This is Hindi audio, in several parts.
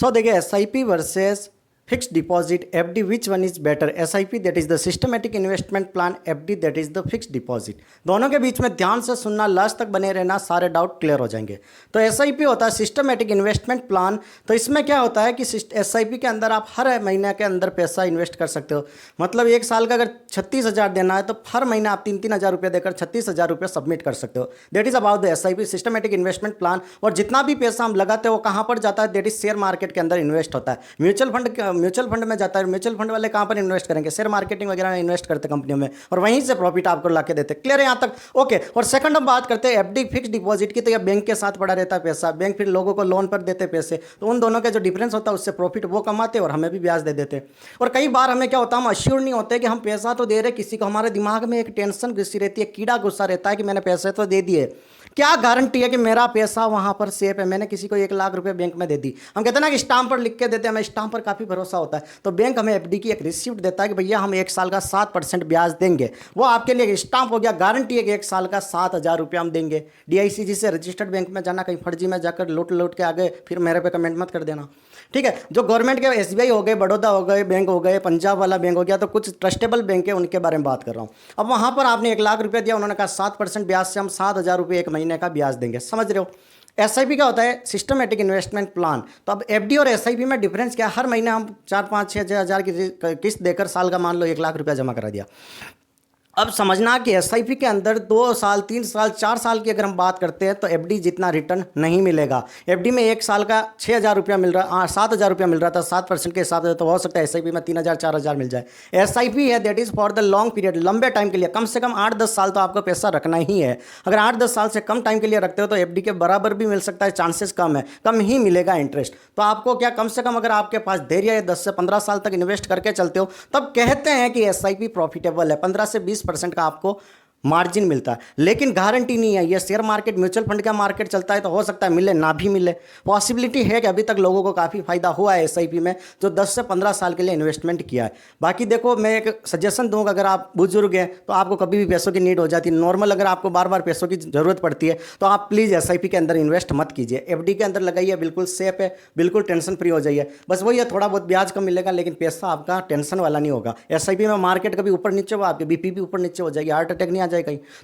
सो देखिए SIP versus fixed deposit FD which one is better? SIP that is the systematic investment plan, FD that is the fixed deposit. दोनों के बीच में ध्यान से सुनना, लास्ट तक बने रहना, सारे डाउट क्लियर हो जाएंगे। तो एसआईपी होता है सिस्टमेटिक इन्वेस्टमेंट प्लान। तो इसमें क्या होता है कि एसआईपी के अंदर आप हर महीने के अंदर पैसा इन्वेस्ट कर सकते हो। मतलब एक साल का अगर 36,000 देना है तो हर महीने आप 3-3 हज़ार रुपये देकर 36,000 रुपये सबमिट कर सकते हो। That is about the SIP systematic investment plan. और जितना भी पैसा हम लगाते हैं वो कहाँ पर जाता है? दैट इज शेयर मार्केट के अंदर इन्वेस्ट होता है। म्यूचुअल फंड में जाता है। म्यूचुअल फंड वाले कहाँ पर इन्वेस्ट करेंगे? शेयर मार्केटिंग वगैरह में इन्वेस्ट करते कंपनियों में, और वहीं से प्रॉफिट आपको ला के देते। क्लियर है यहाँ तक? ओके। और सेकंड हम बात करते हैं एफडी फिक्स डिपॉजिट की। तो यह बैंक के साथ पड़ा रहता है पैसा, बैंक फिर लोगों को लोन पर देते पैसे। तो उन दोनों का जो डिफरेंस होता है उससे प्रॉफिट वो कमाते और हमें भी ब्याज दे देते। और कई बार हमें क्या होता है, हम अश्योर नहीं होते कि हम पैसा तो दे रहे किसी को, हमारे दिमाग में एक टेंशन घुसी रहती है, कीड़ा घुसा रहता है कि मैंने पैसे तो दे दिए, क्या गारंटी है कि मेरा पैसा वहां पर सेफ है? मैंने किसी को 1 लाख रुपए बैंक में दे दी, हम कहते हैं ना कि स्टाम्प पर लिख के देते हैं, हमें स्टाम्प पर काफ़ी भरोसा होता है। तो बैंक हमें एफडी की एक रिसिप्ट देता है कि भैया हम 1 साल का 7% ब्याज देंगे। वो आपके लिए स्टाम्प हो गया, गारंटी है कि 1 साल का 7,000 रुपया हम देंगे। डीआईसीजी से रजिस्टर्ड बैंक में जाना, कहीं फर्जी में जाकर लूट के आगे फिर मेरे पे कमेंट मत कर देना, ठीक है? जो गवर्नमेंट के एसबीआई हो गए, बड़ौदा हो गए बैंक हो गए, पंजाब वाला बैंक हो गया, तो कुछ ट्रस्टेबल बैंक है उनके बारे में बात कर रहा हूँ। अब वहाँ पर आपने 1 लाख रुपया दिया, उन्होंने कहा 7% ब्याज से हम 7,000 रुपये एक महीने का ब्याज देंगे। समझ रहे हो? एसआईपी क्या होता है? Systematic investment plan. तो अब एफडी और एसआईपी में डिफरेंस क्या है? हर महीने हम 4-5-6 हज़ार की किस्त देकर साल का मान लो 1 लाख रुपया जमा करा दिया। अब समझना कि एसआईपी के अंदर 2 साल 3 साल 4 साल की अगर हम बात करते हैं तो एफडी जितना रिटर्न नहीं मिलेगा। एफडी में 1 साल का 6,000 रुपया मिल रहा, 7,000 रुपया मिल रहा था 7% के हिसाब से, तो हो सकता है एसआईपी में 3,000-4,000 मिल जाए। एसआईपी है that is for the long period, लंबे टाइम के लिए, कम से कम 8-10 साल तो आपको पैसा रखना ही है। अगर 8-10 साल से कम टाइम के लिए रखते हो तो एफडी के बराबर भी मिल सकता है, चांसेस कम है, कम ही मिलेगा इंटरेस्ट। तो आपको क्या, कम से कम अगर आपके पास धैर्य है 10 से 15 साल तक इन्वेस्ट करके चलते हो, तब कहते हैं कि एसआईपी प्रॉफिटेबल है। 15 से 20% का आपको मार्जिन मिलता है, लेकिन गारंटी नहीं है। ये शेयर मार्केट, म्यूचुअल फंड का मार्केट चलता है तो हो सकता है मिले ना भी मिले। पॉसिबिलिटी है कि अभी तक लोगों को काफ़ी फायदा हुआ है एसआईपी में, जो 10 से 15 साल के लिए इन्वेस्टमेंट किया है। बाकी देखो, मैं एक सजेशन दूंगा, अगर आप बुजुर्ग हैं तो आपको कभी भी पैसों की नीड हो जाती है, नॉर्मल अगर आपको बार बार पैसों की जरूरत पड़ती है तो आप प्लीज़ एसआईपी के अंदर इन्वेस्ट मत कीजिए। एफडी के अंदर लगाइए, बिल्कुल सेफ है, बिल्कुल टेंशन फ्री हो जाइए। बस वही है, थोड़ा बहुत ब्याज कम मिलेगा लेकिन पैसा आपका टेंशन वाला नहीं होगा। एसआईपी में मार्केट कभी ऊपर नीचे हो, आपकी बीपी भी ऊपर नीचे हो जाएगी, हार्ट अटैक नहीं आ जाएगा।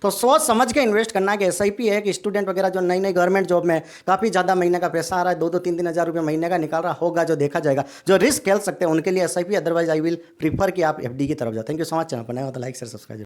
तो सोच समझ के इन्वेस्ट करना है कि एसआईपी है कि स्टूडेंट वगैरह जो नई नई गवर्नमेंट जॉब में काफ़ी ज़्यादा महीने का पैसा आ रहा है, 2-3 हज़ार रुपये महीने का निकाल रहा होगा, जो देखा जाएगा, जो रिस्क खेल सकते हैं उनके लिए SIP. Otherwise I will prefer कि आप एफडी की तरफ जाए। Thank you so much. Channel पर नया हो तो लाइक शेयर सब्सक्राइब।